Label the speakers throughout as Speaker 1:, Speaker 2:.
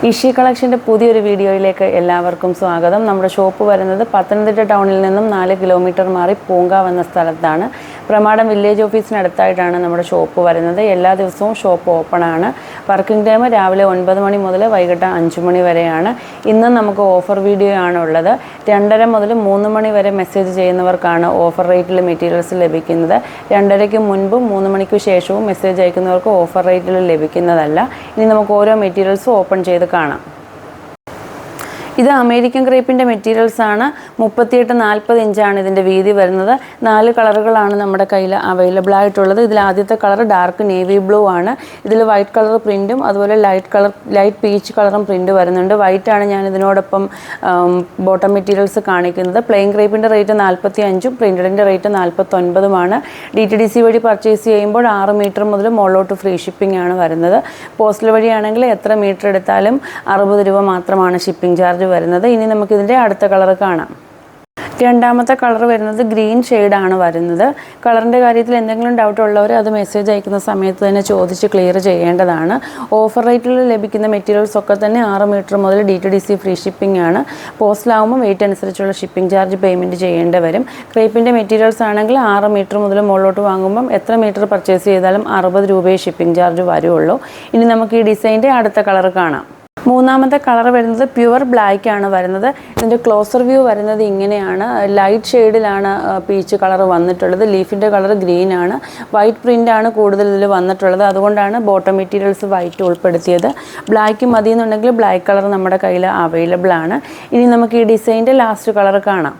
Speaker 1: ഇഷി കളക്ഷൻ്റെ പുതിയൊരു വീഡിയോയിലേക്ക് എല്ലാവർക്കും സ്വാഗതം. നമ്മുടെ ഷോപ്പ് വരുന്നത് പത്തനംതിട്ട ടൗണിൽ നിന്നും 4 കിലോമീറ്റർ മാറി പൂങ്കാവ് എന്ന സ്ഥലത്താണ്. പ്രമാടം വില്ലേജ് ഓഫീസിനടുത്തായിട്ടാണ് നമ്മുടെ ഷോപ്പ് വരുന്നത്. എല്ലാ ദിവസവും ഷോപ്പ് ഓപ്പൺ ആണ്. വർക്കിംഗ് ടൈം രാവിലെ 9 മണി മുതൽ വൈകിട്ട് 5 മണി വരെയാണ്. ഇന്ന് നമുക്ക് ഓഫർ വീഡിയോ ആണ് ഉള്ളത്. 2:30 മുതൽ 3 മണി വരെ മെസ്സേജ് ചെയ്യുന്നവർക്കാണ് ഓഫർ റേറ്റിൽ മെറ്റീരിയൽസ് ലഭിക്കുന്നത്. 2:30ക്ക് മുൻപും 3 മണിക്ക് ശേഷവും മെസ്സേജ് അയക്കുന്നവർക്ക് ഓഫർ റേറ്റിൽ ലഭിക്കുന്നതല്ല. ഇനി നമുക്ക് ഓരോ മെറ്റീരിയൽസും ഓപ്പൺ ചെയ്ത് കാണാം. ഇത് അമേരിക്കൻ ക്രേപ്പിൻ്റെ മെറ്റീരിയൽസ് ആണ്. 38-40 ഇഞ്ചാണ് ഇതിൻ്റെ വീതി വരുന്നത്. 4 കളറുകളാണ് നമ്മുടെ കയ്യിൽ അവൈലബിൾ ആയിട്ടുള്ളത്. ഇതിൽ ആദ്യത്തെ കളർ ഡാർക്ക് നേവി ബ്ലൂ ആണ്. ഇതിൽ വൈറ്റ് കളർ പ്രിൻറ്റും അതുപോലെ ലൈറ്റ് പീച്ച് കളറും പ്രിൻറ്റ് വരുന്നുണ്ട്. വൈറ്റ് ആണ് ഞാൻ ഇതിനോടൊപ്പം ബോട്ടം മെറ്റീരിയൽസ് കാണിക്കുന്നത്. പ്ലെയിൻ ക്രേപ്പിൻ്റെ റേറ്റ് 45ഉം പ്രിൻറ്റഡിൻ്റെ റേറ്റ് 49ഉമാണ്. DTDC വഴി പർച്ചേസ് ചെയ്യുമ്പോൾ 6 മീറ്റർ മുതൽ മുകളിലോട്ട് ഫ്രീ ഷിപ്പിംഗ് ആണ് വരുന്നത്. പോസ്റ്റൽ വഴിയാണെങ്കിൽ എത്ര മീറ്റർ എടുത്താലും 60 രൂപ മാത്രമാണ് ഷിപ്പിംഗ് ചാർജ് വരുന്നത്. ഇനി നമുക്കിതിൻ്റെ അടുത്ത കളർ കാണാം. രണ്ടാമത്തെ കളർ വരുന്നത് ഗ്രീൻ ഷെയ്ഡാണ് വരുന്നത്. കളറിൻ്റെ കാര്യത്തിൽ എന്തെങ്കിലും ഡൗട്ട് ഉള്ളവർ അത് മെസ്സേജ് അയക്കുന്ന സമയത്ത് തന്നെ ചോദിച്ച് ക്ലിയർ ചെയ്യേണ്ടതാണ്. ഓഫർ റേറ്റിൽ ലഭിക്കുന്ന മെറ്റീരിയൽസ് ഒക്കെ തന്നെ 6 മീറ്റർ മുതൽ DTDC ഫ്രീ ഷിപ്പിംഗ് ആണ്. പോസ്റ്റിലാവുമ്പോൾ വെയിറ്റ് അനുസരിച്ചുള്ള ഷിപ്പിംഗ് ചാർജ് പേയ്മെൻറ്റ് ചെയ്യേണ്ടി വരും. ക്രേപ്പിൻ്റെ മെറ്റീരിയൽസ് ആണെങ്കിൽ 6 മീറ്റർ മുതൽ മുകളിലോട്ട് വാങ്ങുമ്പം എത്ര മീറ്റർ പർച്ചേസ് ചെയ്താലും 60 രൂപയെ ഷിപ്പിംഗ് ചാർജ് വരുള്ളൂ. ഇനി നമുക്ക് ഈ ഡിസൈൻ്റെ അടുത്ത കളർ കാണാം. മൂന്നാമത്തെ കളർ വരുന്നത് പ്യുവർ ബ്ലാക്ക് ആണ് വരുന്നത്. ഇതിൻ്റെ ക്ലോസർ വ്യൂ വരുന്നത് ഇങ്ങനെയാണ്. ലൈറ്റ് ഷെയ്ഡിലാണ് പീച്ച് കളർ വന്നിട്ടുള്ളത്. ലീഫിൻ്റെ കളർ ഗ്രീൻ ആണ്. വൈറ്റ് പ്രിൻ്റ് ആണ് കൂടുതൽ ഇതിൽ വന്നിട്ടുള്ളത്. അതുകൊണ്ടാണ് ബോട്ടം മെറ്റീരിയൽസ് വൈറ്റ് ഉൾപ്പെടുത്തിയത്. ബ്ലാക്ക് മതി എന്നുണ്ടെങ്കിൽ ബ്ലാക്ക് കളർ നമ്മുടെ കയ്യിൽ അവൈലബിൾ ആണ്. ഇനി നമുക്ക് ഈ ഡിസൈൻ്റെ ലാസ്റ്റ് കളർ കാണാം.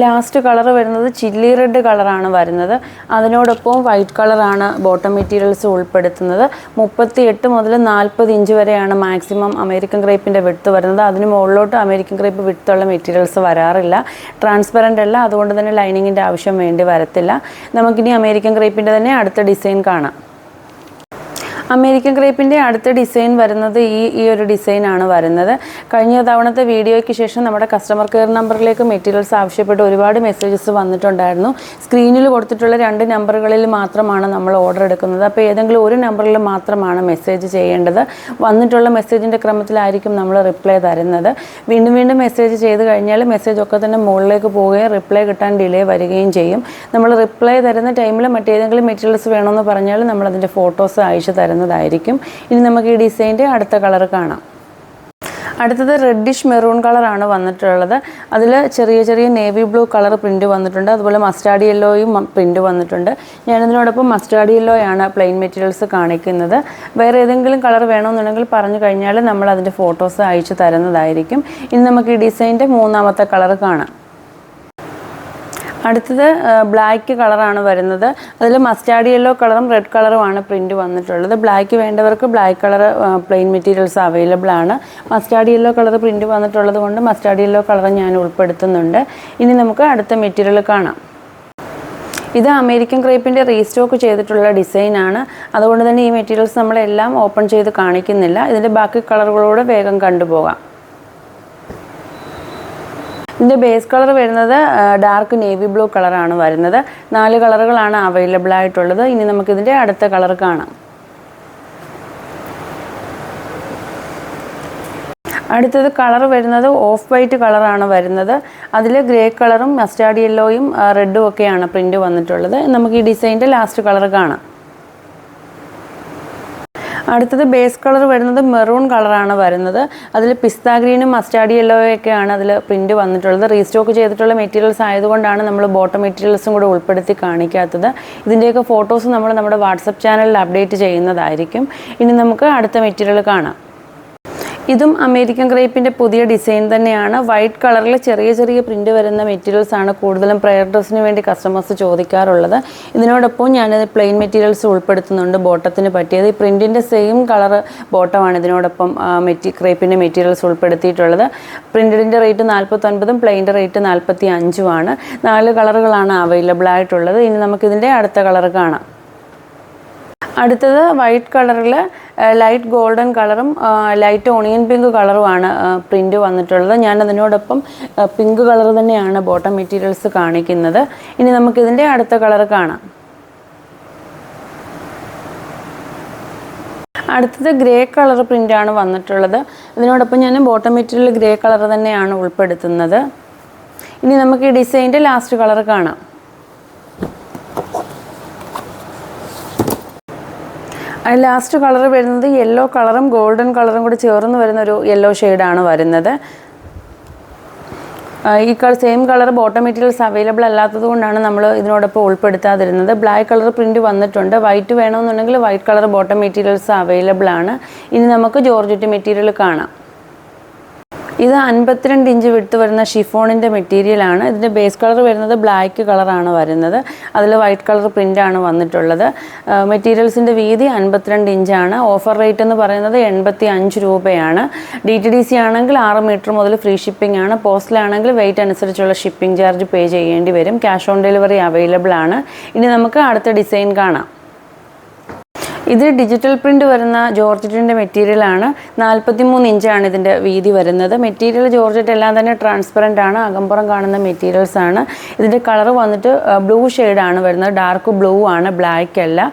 Speaker 1: ലാസ്റ്റ് കളർ വരുന്നത് ചില്ലി റെഡ് കളറാണ് വരുന്നത്. അതിനോടൊപ്പം വൈറ്റ് കളറാണ് ബോട്ടം മെറ്റീരിയൽസ് ഉൾപ്പെടുത്തുന്നത്. 38 മുതൽ 40 ഇഞ്ച് വരെയാണ് മാക്സിമം അമേരിക്കൻ ക്രേപ്പിൻ്റെ വിഡ്ത്ത് വരുന്നത്. അതിന് മുകളിലോട്ട് അമേരിക്കൻ ക്രേപ്പ് വിഡ്ത്തുള്ള മെറ്റീരിയൽസ് വരാറില്ല. ട്രാൻസ്പെറൻ്റ് അല്ല, അതുകൊണ്ട് തന്നെ ലൈനിങ്ങിൻ്റെ ആവശ്യം വേണ്ടി വരത്തില്ല. നമുക്കിനി അമേരിക്കൻ ക്രേപ്പിൻ്റെ തന്നെ അടുത്ത ഡിസൈൻ കാണാം. അമേരിക്കൻ ക്രേപ്പിൻ്റെ അടുത്ത ഡിസൈൻ വരുന്നത് ഈ ഒരു ഡിസൈനാണ് വരുന്നത്. കഴിഞ്ഞ തവണത്തെ വീഡിയോയ്ക്ക് ശേഷം നമ്മുടെ കസ്റ്റമർ കെയർ നമ്പറിലേക്ക് മെറ്റീരിയൽസ് ആവശ്യപ്പെട്ട് ഒരുപാട് മെസ്സേജസ് വന്നിട്ടുണ്ടായിരുന്നു. സ്ക്രീനിൽ കൊടുത്തിട്ടുള്ള 2 നമ്പറുകളിൽ മാത്രമാണ് നമ്മൾ ഓർഡർ എടുക്കുന്നത്. അപ്പോൾ ഏതെങ്കിലും ഒരു നമ്പറിൽ മാത്രമാണ് മെസ്സേജ് ചെയ്യേണ്ടത്. വന്നിട്ടുള്ള മെസ്സേജിൻ്റെ ക്രമത്തിലായിരിക്കും നമ്മൾ റിപ്ലൈ തരുന്നത്. വീണ്ടും മെസ്സേജ് ചെയ്ത് കഴിഞ്ഞാൽ മെസ്സേജൊക്കെ തന്നെ മുകളിലേക്ക് പോവുകയും റിപ്ലൈ കിട്ടാൻ ഡിലേ വരികയും ചെയ്യും. നമ്മൾ റിപ്ലൈ തരുന്ന ടൈമിൽ മറ്റേതെങ്കിലും മെറ്റീരിയൽസ് വേണമെന്ന് പറഞ്ഞാൽ നമ്മളതിൻ്റെ ഫോട്ടോസ് അയച്ചു തരുന്നതായിരിക്കും. ഇനി നമുക്ക് ഈ ഡിസൈൻ്റെ അടുത്ത കളർ കാണാം. അടുത്തത് റെഡിഷ് മെറൂൺ കളറാണ് വന്നിട്ടുള്ളത്. അതിൽ ചെറിയ നേവി ബ്ലൂ കളർ പ്രിൻറ്റ് വന്നിട്ടുണ്ട്. അതുപോലെ മസ്റ്റാർഡ് യെല്ലോയും പ്രിൻറ്റ് വന്നിട്ടുണ്ട്. ഞാനിതിനോടൊപ്പം മസ്റ്റാർഡ് യെല്ലോയാണ് പ്ലെയിൻ മെറ്റീരിയൽസ് കാണിക്കുന്നത്. വേറെ ഏതെങ്കിലും കളർ വേണമെന്നുണ്ടെങ്കിൽ പറഞ്ഞു കഴിഞ്ഞാൽ നമ്മൾ അതിൻ്റെ ഫോട്ടോസ് അയച്ചു തരുന്നതായിരിക്കും. ഇനി നമുക്ക് ഈ ഡിസൈൻ്റെ മൂന്നാമത്തെ കളർ കാണാം. അടുത്തത് ബ്ലാക്ക് കളറാണ് വരുന്നത്. അതിൽ മസ്റ്റാർഡ് യെല്ലോ കളറും റെഡ് കളറുമാണ് പ്രിൻറ്റ് വന്നിട്ടുള്ളത്. ബ്ലാക്ക് വേണ്ടവർക്ക് black colour plain materials available ആണ്. മസ്റ്റാർഡ് യെല്ലോ കളർ പ്രിൻറ്റ് വന്നിട്ടുള്ളത് കൊണ്ട് മസ്റ്റാർഡ് യെല്ലോ കളർ ഞാൻ ഉൾപ്പെടുത്തുന്നുണ്ട്. ഇനി നമുക്ക് അടുത്ത മെറ്റീരിയൽ കാണാം. ഇത് അമേരിക്കൻ ക്രേപ്പിൻ്റെ റീസ്റ്റോക്ക് ചെയ്തിട്ടുള്ള ഡിസൈനാണ്. അതുകൊണ്ട് തന്നെ ഈ മെറ്റീരിയൽസ് നമ്മളെല്ലാം ഓപ്പൺ ചെയ്ത് കാണിക്കുന്നില്ല. ഇതിൻ്റെ ബാക്കി കളറുകളോട് വേഗം കണ്ടുപോകാം. ഇതിൻ്റെ ബേസ് കളർ വരുന്നത് ഡാർക്ക് നേവി ബ്ലൂ കളറാണ് വരുന്നത്. 4 കളറുകളാണ് അവൈലബിൾ ആയിട്ടുള്ളത്. ഇനി നമുക്കിതിൻ്റെ അടുത്ത കളർ കാണാം. അടുത്തത് കളർ വരുന്നത് ഓഫ് വൈറ്റ് കളറാണ് വരുന്നത്. അതിൽ ഗ്രേ കളറും മസ്റ്റാർഡ് യെല്ലോയും റെഡും ഒക്കെയാണ് പ്രിൻറ്റ് വന്നിട്ടുള്ളത്. നമുക്ക് ഈ ഡിസൈൻ്റെ ലാസ്റ്റ് കളർ കാണാം. അടുത്തത് ബേസ് കളർ വരുന്നത് മെറൂൺ കളറാണ് വരുന്നത്. അതിൽ പിസ്ത ഗ്രീനും മസ്റ്റാർഡ് യെല്ലോയൊക്കെയാണ് അതിൽ പ്രിൻറ്റ് വന്നിട്ടുള്ളത്. റീസ്റ്റോക്ക് ചെയ്തിട്ടുള്ള മെറ്റീരിയൽസ് ആയതുകൊണ്ടാണ് നമ്മൾ ബോട്ടം മെറ്റീരിയൽസും കൂടെ ഉൾപ്പെടുത്തി കാണിക്കാത്തത്. ഇതിൻ്റെയൊക്കെ ഫോട്ടോസ് നമ്മൾ നമ്മുടെ വാട്സപ്പ് ചാനലിൽ അപ്ഡേറ്റ് ചെയ്യുന്നതായിരിക്കും. ഇനി നമുക്ക് അടുത്ത മെറ്റീരിയൽ കാണാം. ഇതും അമേരിക്കൻ ക്രേപ്പിൻ്റെ പുതിയ ഡിസൈൻ തന്നെയാണ്. വൈറ്റ് കളറിൽ ചെറിയ പ്രിൻറ്റ് വരുന്ന മെറ്റീരിയൽസ് ആണ് കൂടുതലും പ്രയർ ഡ്രസ്സിന് വേണ്ടി കസ്റ്റമേഴ്സ് ചോദിക്കാറുള്ളത്. ഇതിനോടൊപ്പം ഞാനത് പ്ലെയിൻ മെറ്റീരിയൽസ് ഉൾപ്പെടുത്തുന്നുണ്ട് ബോട്ടത്തിന് പറ്റിയത്. ഈ പ്രിൻറ്റിൻ്റെ സെയിം കളർ ബോട്ടമാണ് ഇതിനോടൊപ്പം ക്രേപ്പിൻ്റെ മെറ്റീരിയൽസ് ഉൾപ്പെടുത്തിയിട്ടുള്ളത്. പ്രിൻറ്റഡിൻ്റെ റേറ്റ് 49ഉം പ്ലെയിൻ്റെ റേറ്റ് 45ഉമാണ്. 4 കളറുകളാണ് അവൈലബിൾ ആയിട്ടുള്ളത്. ഇനി നമുക്കിതിൻ്റെ അടുത്ത കളർ കാണാം. അടുത്തത് വൈറ്റ് കളറിൽ ലൈറ്റ് ഗോൾഡൻ കളറും ലൈറ്റ് ഓണിയൻ പിങ്ക് കളറുമാണ് പ്രിൻറ്റ് വന്നിട്ടുള്ളത്. ഞാൻ അതിനോടൊപ്പം പിങ്ക് കളർ തന്നെയാണ് ബോട്ടം മെറ്റീരിയൽസ് കാണിക്കുന്നത്. ഇനി നമുക്കിതിൻ്റെ അടുത്ത കളർ കാണാം. അടുത്തത് ഗ്രേ കളർ പ്രിൻ്റാണ് വന്നിട്ടുള്ളത്. ഇതിനോടൊപ്പം ഞാൻ ബോട്ടം മെറ്റീരിയൽ ഗ്രേ കളർ തന്നെയാണ് ഉൾപ്പെടുത്തുന്നത്. ഇനി നമുക്ക് ഈ ഡിസൈൻ്റെ ലാസ്റ്റ് കളർ കാണാം. ലാസ്റ്റ് കളർ വരുന്നത് യെല്ലോ കളറും ഗോൾഡൻ കളറും കൂടി ചേർന്ന് വരുന്നൊരു യെല്ലോ ഷെയ്ഡാണ് വരുന്നത്. ഈ same colour bottom materials available അല്ലാത്തത് കൊണ്ടാണ് നമ്മൾ ഇതിനോടൊപ്പം ഉൾപ്പെടുത്താതിരുന്നത്. ബ്ലാക്ക് കളർ പ്രിൻറ്റ് വന്നിട്ടുണ്ട്. വൈറ്റ് വേണമെന്നുണ്ടെങ്കിൽ white colour bottom materials available ആണ്. ഇനി നമുക്ക് ജോർജറ്റ് മെറ്റീരിയൽ കാണാം. ഇത് 52 ഇഞ്ച് വിട്ട് വരുന്ന ഷിഫോണിൻ്റെ മെറ്റീരിയലാണ്. ഇതിൻ്റെ ബേസ് കളർ വരുന്നത് ബ്ലാക്ക് കളറാണ് വരുന്നത്. അതിൽ വൈറ്റ് കളർ പ്രിൻ്റാണ് വന്നിട്ടുള്ളത്. മെറ്റീരിയൽസിൻ്റെ വീതി 52 ഇഞ്ചാണ്. ഓഫർ റേറ്റ് എന്ന് പറയുന്നത് 85 രൂപയാണ്. DTDC ആണെങ്കിൽ 6 മീറ്റർ മുതൽ ഫ്രീ ഷിപ്പിംഗ് ആണ്. പോസ്റ്റിലാണെങ്കിൽ വെയിറ്റ് അനുസരിച്ചുള്ള ഷിപ്പിംഗ് ചാർജ് പേ ചെയ്യേണ്ടി വരും. ക്യാഷ് ഓൺ ഡെലിവറി അവൈലബിൾ ആണ്. ഇനി നമുക്ക് അടുത്ത ഡിസൈൻ കാണാം. ഇത് ഡിജിറ്റൽ പ്രിൻ്റ് വരുന്ന ജോർജറ്റിൻ്റെ മെറ്റീരിയലാണ്. 43 ഇഞ്ചാണ് ഇതിൻ്റെ വീതി വരുന്നത്. മെറ്റീരിയൽ ജോർജറ്റ് എല്ലാം തന്നെ ട്രാൻസ്പെറൻ്റ് ആണ്. അകമ്പുറം കാണുന്ന മെറ്റീരിയൽസ് ആണ്. ഇതിൻ്റെ കളർ വന്നിട്ട് ബ്ലൂ ഷെയ്ഡാണ് വരുന്നത്. ഡാർക്ക് ബ്ലൂ ആണ്, ബ്ലാക്ക് അല്ല.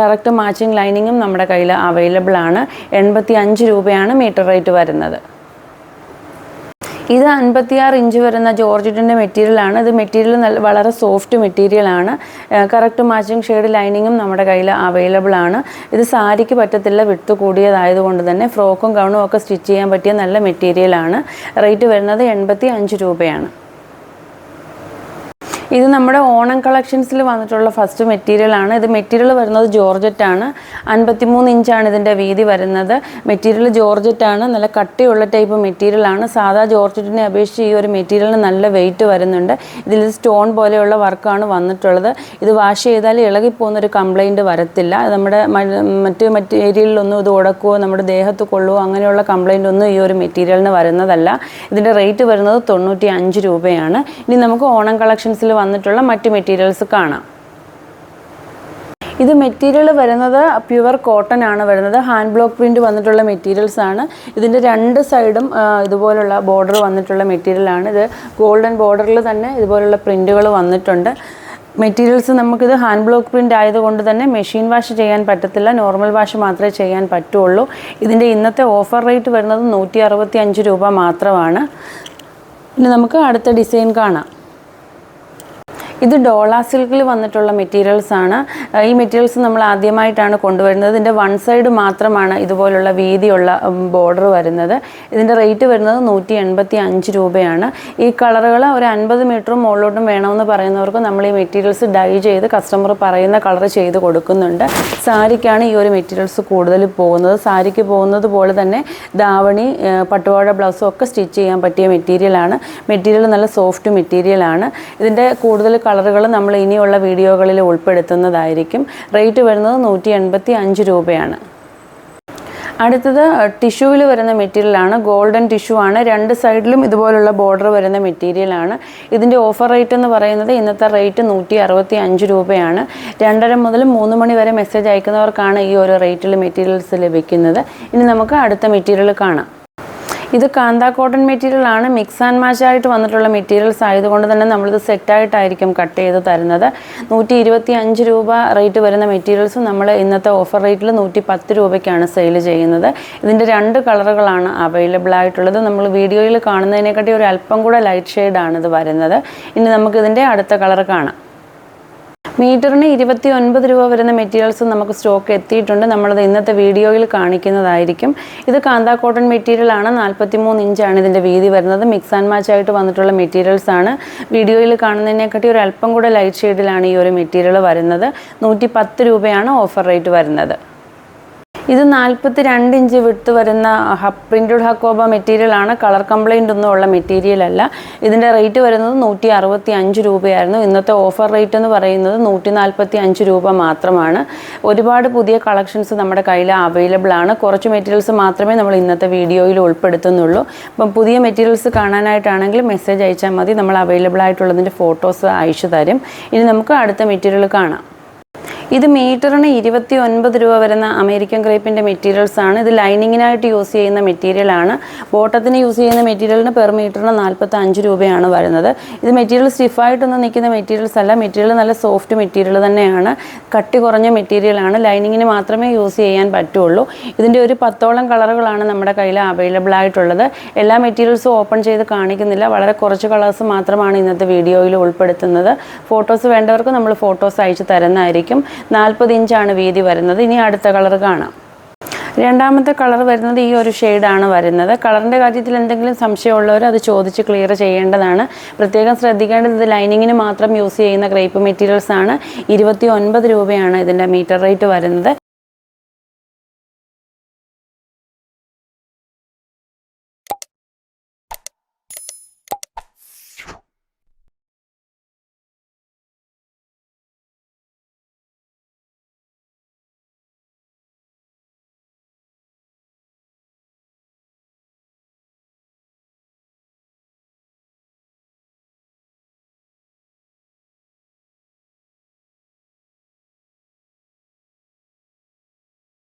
Speaker 1: കറക്റ്റ് മാച്ചിങ് ലൈനിങ്ങും നമ്മുടെ കയ്യിൽ അവൈലബിൾ ആണ്. 85 രൂപയാണ് മീറ്റർ റേറ്റ് വരുന്നത്. ഇത് 56 ഇഞ്ച് വരുന്ന ജോർജറ്റിൻ്റെ മെറ്റീരിയലാണ്. ഇത് മെറ്റീരിയൽ വളരെ സോഫ്റ്റ് മെറ്റീരിയലാണ്. കറക്റ്റ് മാച്ചിങ് ഷെയ്ഡ് ലൈനിങ്ങും നമ്മുടെ കയ്യിൽ അവൈലബിൾ ആണ്. ഇത് സാരിക്ക് പറ്റത്തില്ല, വിട്ട് കൂടിയതായതുകൊണ്ട് തന്നെ ഫ്രോക്കും ഗൗണും ഒക്കെ സ്റ്റിച്ച് ചെയ്യാൻ പറ്റിയ നല്ല മെറ്റീരിയലാണ്. റേറ്റ് വരുന്നത് 85 രൂപയാണ്. ഇത് നമ്മുടെ ഓണം കളക്ഷൻസിൽ വന്നിട്ടുള്ള ഫസ്റ്റ് മെറ്റീരിയലാണ്. ഇത് മെറ്റീരിയൽ വരുന്നത് ജോർജറ്റാണ്. 53 ഇഞ്ചാണ് ഇതിൻ്റെ വീതി വരുന്നത്. മെറ്റീരിയൽ ജോർജറ്റാണ്. നല്ല കട്ടിയുള്ള ടൈപ്പ് മെറ്റീരിയലാണ്. സാധാ ജോർജറ്റിനെ അപേക്ഷിച്ച് ഈ ഒരു മെറ്റീരിയലിന് നല്ല വെയിറ്റ് വരുന്നുണ്ട്. ഇതിൽ സ്റ്റോൺ പോലെയുള്ള വർക്കാണ് വന്നിട്ടുള്ളത്. ഇത് വാഷ് ചെയ്താൽ ഇളകിപ്പോകുന്നൊരു കംപ്ലൈൻറ്റ് വരത്തില്ല. നമ്മുടെ മറ്റ് മെറ്റീരിയലിലൊന്നും ഇത് ഉടക്കുകയോ നമ്മുടെ ദേഹത്ത് കൊള്ളുകയോ അങ്ങനെയുള്ള കംപ്ലൈൻ്റ് ഒന്നും ഈ ഒരു മെറ്റീരിയലിന് വരുന്നതല്ല. ഇതിൻ്റെ റേറ്റ് വരുന്നത് 95 രൂപയാണ്. ഇനി നമുക്ക് ഓണം കളക്ഷൻസിൽ വന്നിട്ടുള്ള മറ്റ് മെറ്റീരിയൽസ് കാണാം. ഇത് മെറ്റീരിയൽ വരുന്നത് പ്യുവർ കോട്ടൺ ആണ് വരുന്നത്. ഹാൻഡ് ബ്ലോക്ക് പ്രിൻ്റ് വന്നിട്ടുള്ള മെറ്റീരിയൽസ് ആണ്. ഇതിൻ്റെ രണ്ട് സൈഡും ഇതുപോലുള്ള ബോർഡർ വന്നിട്ടുള്ള മെറ്റീരിയലാണ്. ഇത് ഗോൾഡൻ ബോർഡറിൽ തന്നെ ഇതുപോലുള്ള പ്രിൻറ്റുകൾ വന്നിട്ടുണ്ട്. മെറ്റീരിയൽസ് നമുക്കിത് ഹാൻഡ് ബ്ലോക്ക് പ്രിൻ്റ് ആയതുകൊണ്ട് തന്നെ മെഷീൻ വാഷ് ചെയ്യാൻ പറ്റത്തില്ല. നോർമൽ വാഷ് മാത്രമേ ചെയ്യാൻ പറ്റുള്ളൂ. ഇതിൻ്റെ ഇന്നത്തെ ഓഫർ റേറ്റ് വരുന്നത് 165 രൂപ മാത്രമാണ്. ഇനി നമുക്ക് അടുത്ത ഡിസൈൻ കാണാം. ഇത് ഡോള സിൽക്കിൽ വന്നിട്ടുള്ള മെറ്റീരിയൽസ് ആണ്. ഈ മെറ്റീരിയൽസ് നമ്മൾ ആദ്യമായിട്ടാണ് കൊണ്ടുവരുന്നത്. ഇതിൻ്റെ വൺ സൈഡ് മാത്രമാണ് ഇതുപോലുള്ള വീതിയുള്ള ബോർഡർ വരുന്നത്. ഇതിൻ്റെ റേറ്റ് വരുന്നത് 185 രൂപയാണ്. ഈ കളറുകൾ ഒരു 50 മീറ്ററും മുകളിലോട്ടും വേണമെന്ന് പറയുന്നവർക്ക് നമ്മൾ ഈ മെറ്റീരിയൽസ് ഡൈ ചെയ്ത് കസ്റ്റമർ പറയുന്ന കളർ ചെയ്ത് കൊടുക്കുന്നുണ്ട്. സാരിക്കാണ് ഈ ഒരു മെറ്റീരിയൽസ് കൂടുതൽ പോകുന്നത്. സാരിക്ക് പോകുന്നത് പോലെ തന്നെ ദാവണി, പട്ടുപാവാട, ബ്ലൗസും ഒക്കെ സ്റ്റിച്ച് ചെയ്യാൻ പറ്റിയ മെറ്റീരിയലാണ്. മെറ്റീരിയൽ നല്ല സോഫ്റ്റ് മെറ്റീരിയലാണ്. ഇതിൻ്റെ കൂടുതൽ കളറുകൾ നമ്മൾ ഇനിയുള്ള വീഡിയോകളിൽ ഉൾപ്പെടുത്തുന്നതായിരിക്കും. റേറ്റ് വരുന്നത് 185 രൂപയാണ്. അടുത്തത് ടിഷ്യൂവിൽ വരുന്ന മെറ്റീരിയലാണ്. ഗോൾഡൻ ടിഷ്യൂ ആണ്. രണ്ട് സൈഡിലും ഇതുപോലുള്ള ബോർഡർ വരുന്ന മെറ്റീരിയലാണ്. ഇതിൻ്റെ ഓഫർ റേറ്റ് എന്ന് പറയുന്നത് ഇന്നത്തെ റേറ്റ് 165 രൂപയാണ്. 2:30 മുതൽ 3 മണി വരെ മെസ്സേജ് അയക്കുന്നവർക്കാണ് ഈ ഒരു റേറ്റിൽ മെറ്റീരിയൽസ് ലഭിക്കുന്നത്. ഇനി നമുക്ക് അടുത്ത മെറ്റീരിയൽ കാണാം. ഇത് കാന്ത കോട്ടൺ മെറ്റീരിയലാണ്. മിക്സ് ആൻഡ് മാച്ച് ആയിട്ട് വന്നിട്ടുള്ള മെറ്റീരിയൽസ് ആയതുകൊണ്ട് തന്നെ നമ്മളിത് സെറ്റായിട്ടായിരിക്കും കട്ട് ചെയ്ത് തരുന്നത്. 125 രൂപ റേറ്റ് വരുന്ന മെറ്റീരിയൽസ് നമ്മൾ ഇന്നത്തെ ഓഫർ റേറ്റിൽ 110 രൂപയ്ക്കാണ് സെയിൽ ചെയ്യുന്നത്. ഇതിൻ്റെ 2 കളറുകളാണ് അവൈലബിൾ ആയിട്ടുള്ളത്. നമ്മൾ വീഡിയോയിൽ കാണുന്നതിനെക്കാട്ടി ഒരു അല്പം കൂടെ ലൈറ്റ് ഷെയ്ഡാണ് ഇത് വരുന്നത്. ഇനി നമുക്കിതിൻ്റെ അടുത്ത കളർ കാണാം. മീറ്ററിന് 29 രൂപ വരുന്ന മെറ്റീരിയൽസ് നമുക്ക് സ്റ്റോക്ക് എത്തിയിട്ടുണ്ട്. നമ്മളത് ഇന്നത്തെ വീഡിയോയിൽ കാണിക്കുന്നതായിരിക്കും. ഇത് കാന്ത കോട്ടൺ മെറ്റീരിയലാണ്. 43 ഇഞ്ചാണ് ഇതിൻ്റെ വീതി വരുന്നത്. മിക്സ് ആൻഡ് മാച്ച് ആയിട്ട് വന്നിട്ടുള്ള മെറ്റീരിയൽസ് ആണ്. വീഡിയോയിൽ കാണുന്നതിനെക്കാട്ടി ഒരു അല്പം കൂടെ ലൈറ്റ് ഷെയ്ഡിലാണ് ഈ ഒരു മെറ്റീരിയൽ വരുന്നത്. 110 രൂപയാണ് ഓഫർ റേറ്റ് വരുന്നത്. ഇത് 42 ഇഞ്ച് വിട്ട് വരുന്ന പ്രിൻറ്റഡ് ഹക്കോബ മെറ്റീരിയലാണ്. കളർ കംപ്ലൈൻ്റ് ഒന്നും ഉള്ള മെറ്റീരിയൽ അല്ല. ഇതിൻ്റെ റേറ്റ് വരുന്നത് 165 രൂപയായിരുന്നു. ഇന്നത്തെ ഓഫർ റേറ്റ് എന്ന് പറയുന്നത് 145 രൂപ മാത്രമാണ്. ഒരുപാട് പുതിയ കളക്ഷൻസ് നമ്മുടെ കയ്യിൽ അവൈലബിൾ ആണ്. കുറച്ച് മെറ്റീരിയൽസ് മാത്രമേ നമ്മൾ ഇന്നത്തെ വീഡിയോയിൽ ഉൾപ്പെടുത്തുന്നുള്ളൂ. അപ്പം പുതിയ മെറ്റീരിയൽസ് കാണാനായിട്ടാണെങ്കിൽ മെസ്സേജ് അയച്ചാൽ മതി. നമ്മൾ അവൈലബിൾ ആയിട്ടുള്ളതിൻ്റെ ഫോട്ടോസ് അയച്ചു തരും. ഇനി നമുക്ക് അടുത്ത മെറ്റീരിയൽ കാണാം. ഇത് മീറ്ററിന് 29 രൂപ വരുന്ന അമേരിക്കൻ ക്രേപ്പിൻ്റെ മെറ്റീരിയൽസ് ആണ്. ഇത് ലൈനിങ്ങിനായിട്ട് യൂസ് ചെയ്യുന്ന മെറ്റീരിയലാണ്. ബോട്ടത്തിന് യൂസ് ചെയ്യുന്ന മെറ്റീരിയലിന് പെർ മീറ്ററിന് 45 രൂപയാണ് വരുന്നത്. ഇത് മെറ്റീരിയൽ സ്റ്റിഫായിട്ടൊന്നും നിൽക്കുന്ന മെറ്റീരിയൽസ് അല്ല. മെറ്റീരിയൽ നല്ല സോഫ്റ്റ് മെറ്റീരിയൽ തന്നെയാണ്. കട്ടി കുറഞ്ഞ മെറ്റീരിയലാണ്. ലൈനിങ്ങിന് മാത്രമേ യൂസ് ചെയ്യാൻ പറ്റുള്ളൂ. ഇതിൻ്റെ ഒരു 10ഓളം കളറുകളാണ് നമ്മുടെ കയ്യിൽ അവൈലബിൾ ആയിട്ടുള്ളത്. എല്ലാ മെറ്റീരിയൽസും ഓപ്പൺ ചെയ്ത് കാണിക്കുന്നില്ല. വളരെ കുറച്ച് കളേഴ്സ് മാത്രമാണ് ഇന്നത്തെ വീഡിയോയിൽ ഉൾപ്പെടുത്തുന്നത്. ഫോട്ടോസ് വേണ്ടവർക്ക് നമ്മൾ ഫോട്ടോസ് അയച്ചു തരുന്നതായിരിക്കും. 40 ഇഞ്ചാണ് വീതി വരുന്നത്. ഇനി അടുത്ത കളർ കാണാം. രണ്ടാമത്തെ കളർ വരുന്നത് ഈ ഒരു ഷെയ്ഡാണ് വരുന്നത്. കളറിൻ്റെ കാര്യത്തിൽ എന്തെങ്കിലും സംശയമുള്ളവർ അത് ചോദിച്ച് ക്ലിയർ ചെയ്യേണ്ടതാണ്. പ്രത്യേകം ശ്രദ്ധിക്കേണ്ടത് ഇത് ലൈനിങ്ങിന് മാത്രം യൂസ് ചെയ്യുന്ന ക്രേപ്പ് മെറ്റീരിയൽസ് ആണ്. 29 രൂപയാണ് ഇതിൻ്റെ മീറ്റർ റേറ്റ് വരുന്നത്.